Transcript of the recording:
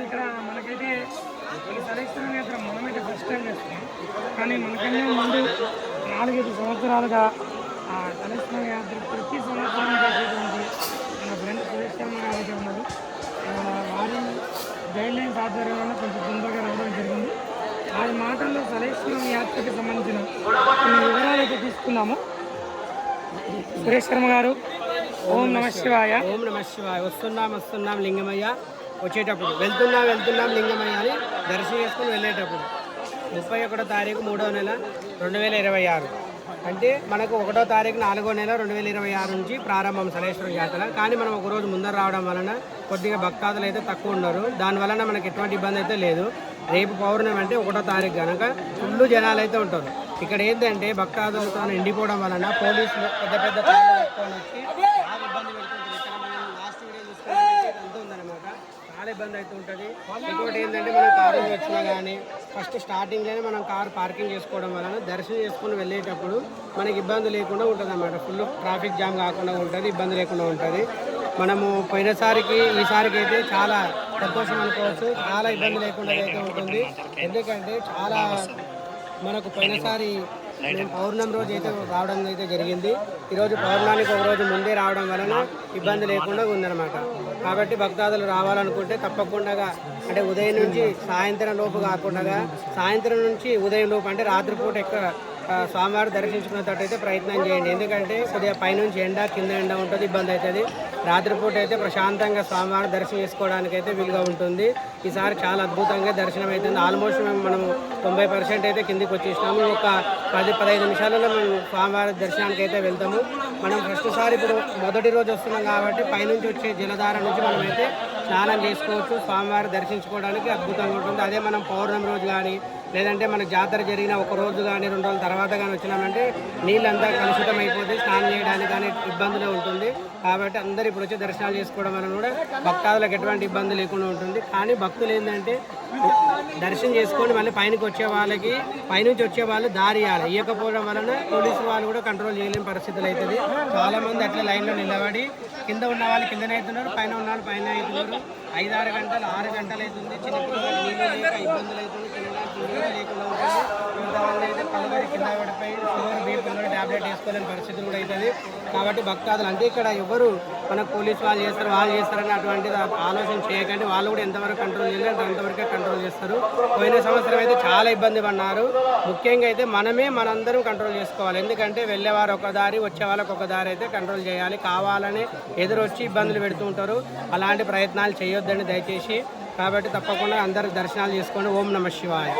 ఇక్కడ మనకైతే ఈ సరేశ్వరం యాత్ర మనమైతే ఫస్ట్ టైం చేస్తాం. కానీ మనకన్నా ముందు 4-5 సంవత్సరాలుగా ఆ సరేశ్వరం యాత్ర ప్రతి సంవత్సరం చేసేటువంటి మన ఫ్రెండ్ సురేష్ శర్మ గారు అయితే ఉన్నారు. వారి గైడ్ లైన్స్ ఆధ్వర్యంలో కొంచెం తొందరగా రావడం జరిగింది. వారి మాటల్లో సరేశ్వరం యాత్రకి సంబంధించిన కొన్ని వివరాలు అయితే తీసుకున్నాము. సురేష్ శర్మ గారు, ఓం నమ శివాయ. ఓం నమ శివాయ. వస్తున్నాం లింగమయ్య. వచ్చేటప్పుడు వెళ్తున్నాం లింగమయ్య అని దర్శనం చేసుకుని వెళ్ళేటప్పుడు 31వ తారీఖు 3వ నెల 2026 అంటే మనకు 1వ తారీఖు 4వ నెల 2026 నుంచి ప్రారంభం సరేశ్వరం యాత్ర. కానీ మనం ఒకరోజు ముందర రావడం వలన కొద్దిగా భక్తాదులు అయితే తక్కువ ఉన్నారు. దానివలన మనకి ఎటువంటి ఇబ్బంది అయితే లేదు. రేపు పౌర్ణమి అంటే 1వ తారీఖు కనుక ఫుల్ జనాలు అయితే ఉంటారు. ఇక్కడ ఏంటంటే భక్తాదులతో నిండిపోవడం వలన పోలీసులు పెద్ద పెద్ద పట్టుకొని వచ్చి బాగా ఇబ్బంది పెడుతుంటారు. ఇక్కడ మనం లాస్ట్ వీడియో చూసుకుంటే అంత ఉందన్నమాట. చాలా ఇబ్బంది అయితే ఉంటుంది. ఇంకోటి ఏంటంటే మనం కారు వచ్చినా కానీ ఫస్ట్ స్టార్టింగ్లోనే మనం కారు పార్కింగ్ చేసుకోవడం వలన దర్శనం చేసుకుని వెళ్ళేటప్పుడు మనకి ఇబ్బంది లేకుండా ఉంటుంది అన్నమాట. ఫుల్ ట్రాఫిక్ జామ్ కాకుండా ఉంటుంది, ఇబ్బంది లేకుండా ఉంటుంది. మనము పోయినసారికి ఈసారికి అయితే చాలా సంతోషం అనుకోవచ్చు. చాలా ఇబ్బంది లేకుండా అయితే ఉంటుంది. ఎందుకంటే చాలా మనకు పోయినసారి మేము పౌర్ణమి రోజు అయితే రావడం అయితే జరిగింది. ఈరోజు పౌర్ణానికి ఒక రోజు ముందే రావడం వలన ఇబ్బంది లేకుండా ఉందన్నమాట. కాబట్టి భక్తాదులు రావాలనుకుంటే తప్పకుండా అంటే ఉదయం నుంచి సాయంత్రం లోపు కాకుండా సాయంత్రం నుంచి ఉదయం లోపు అంటే రాత్రిపూట ఎక్కువ స్వామివారు దర్శించుకునేటట్టయితే ప్రయత్నం చేయండి. ఎందుకంటే కొద్దిగా పైనుంచి ఎండ కింద ఎండ ఉంటుంది, ఇబ్బంది అవుతుంది. రాత్రిపూట అయితే ప్రశాంతంగా స్వామివారు దర్శనం చేసుకోవడానికి అయితే వీలుగా ఉంటుంది. ఈసారి చాలా అద్భుతంగా దర్శనం అవుతుంది. ఆల్మోస్ట్ మనం 90% అయితే కిందికి వచ్చేసినాము. ఒక 10-15 నిమిషాలలో మనం స్వామివారి దర్శనానికి అయితే వెళ్తాము. మనం ఫస్ట్ సారి ఇప్పుడు మొదటి రోజు వస్తున్నాం కాబట్టి పైనుంచి వచ్చే జలధార నుంచి మనమైతే స్నానం చేసుకోవచ్చు. స్వామివారి దర్శించుకోవడానికి అద్భుతంగా ఉంటుంది. అదే మనం పౌర్ణమి రోజు కానీ లేదంటే మనకు జాతర జరిగిన ఒక రోజు కానీ 2 రోజుల తర్వాత కానీ వచ్చినామంటే నీళ్ళంతా కలుషితం అయిపోతే స్నానం చేయడానికి కానీ ఇబ్బందులు ఉంటుంది. కాబట్టి అందరూ ఇప్పుడు వచ్చి దర్శనాలు చేసుకోవడం వలన కూడా భక్తాదులకు ఎటువంటి ఇబ్బంది లేకుండా ఉంటుంది. కానీ భక్తులు ఏంటంటే దర్శనం చేసుకొని మళ్ళీ పైనకి వచ్చే వాళ్ళకి పైనుంచి వచ్చే వాళ్ళు దారి ఇవ్వకపోవడం వలన పోలీసు వాళ్ళు కూడా కంట్రోల్ చేయలేని పరిస్థితులు అవుతుంది. చాలామంది అట్లా లైన్లో నిలబడి కింద ఉన్న వాళ్ళు కిందనే అవుతున్నారు, పైన ఉన్న వాళ్ళు పైన అవుతున్నారు. 5-6 గంటలు 6 గంటలు అవుతుంది. చిన్నపిల్లలు నీళ్ళు లేక ఇబ్బందులు అవుతుంది. లేకుండా ఉంటుంది. కొంతమంది అయితే పలువురి కింద పడిపోయి షుగర్ బీపీలో ట్యాబ్లెట్ వేసుకోలేని పరిస్థితులు కూడా అవుతుంది. కాబట్టి భక్తాదులు అంటే ఇక్కడ ఎవరు మనకు పోలీసు వాళ్ళు చేస్తారని అటువంటిది ఆలోచన చేయకండి. వాళ్ళు కూడా ఎంతవరకు కంట్రోల్ చేయాలి అంతవరకే కంట్రోల్ చేస్తారు. పోయిన సంవత్సరం అయితే చాలా ఇబ్బంది పడినారు. ముఖ్యంగా అయితే మనందరం కంట్రోల్ చేసుకోవాలి. ఎందుకంటే వెళ్ళేవారు ఒక దారి, వచ్చే వాళ్ళకి ఒక దారి అయితే కంట్రోల్ చేయాలి. కావాలని ఎదురొచ్చి ఇబ్బందులు పెడుతూ ఉంటారు. అలాంటి ప్రయత్నాలు చేయొద్దండి దయచేసి. కాబట్టి తప్పకుండా అందరూ దర్శనాలు చేసుకోండి. ఓం నమ శివాయ.